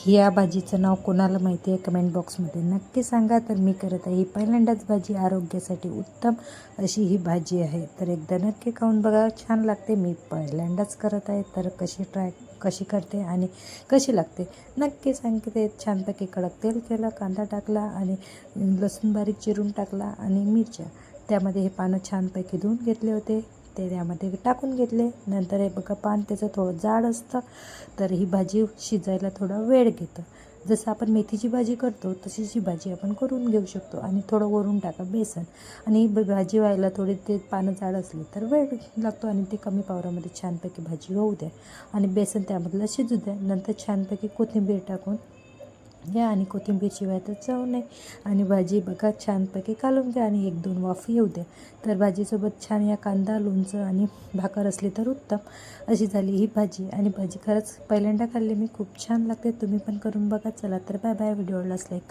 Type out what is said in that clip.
या भाजीचं नाव कोणाला माहिती आहे कमेंट बॉक्समध्ये नक्की सांगा. तर मी करत आहे ही पहिल्यांदाच भाजी, आरोग्यासाठी उत्तम अशी ही भाजी आहे. तर एकदा नक्की खाऊन बघा, छान लागते. मी पहिल्यांदाच करत आहे, तर कशी करते आणि कशी लागते नक्की सांगते. छानपैकी कडक तेल केलं, कांदा टाकला आणि लसूण बारीक चिरून टाकला आणि मिरच्या. त्यामध्ये हे पानं छानपैकी धुवून घेतले होते, ते त्यामध्ये टाकून घेतले. नंतर हे बघा, पान त्याचं थोडं जाड असतं, तर ही भाजी शिजायला थोडा वेळ घेतं. जसं आपण मेथीची भाजी करतो तशीच ही भाजी आपण करून घेऊ शकतो. आणि थोडं वरून टाका बेसन, आणि भाजी व्हायला थोडी ते पानं जाड असली तर वेळ लागतो. आणि ते कमी पावरामध्ये छानपैकी भाजी होऊ द्या आणि बेसन त्यामधलं शिजू द्या. नंतर छानपैकी कोथिंबीर टाकून घ्या, आणि कोथिंबीरशिवाय तर चव नाही. आणि भाजी बघा छानपैकी कालवून घ्या आणि 1-2 वाफ येऊ द्या. तर भाजीसोबत छान या कांदा, लोणचं आणि भाकर असली तर उत्तम. अशी झाली ही भाजी. आणि भाजी खरंच पहिल्यांदा खाल्ली मी, खूप छान लागते. तुम्ही पण करून बघा. चला तर बाय बाय. व्हिडिओ आवडल्यास लाईक करा.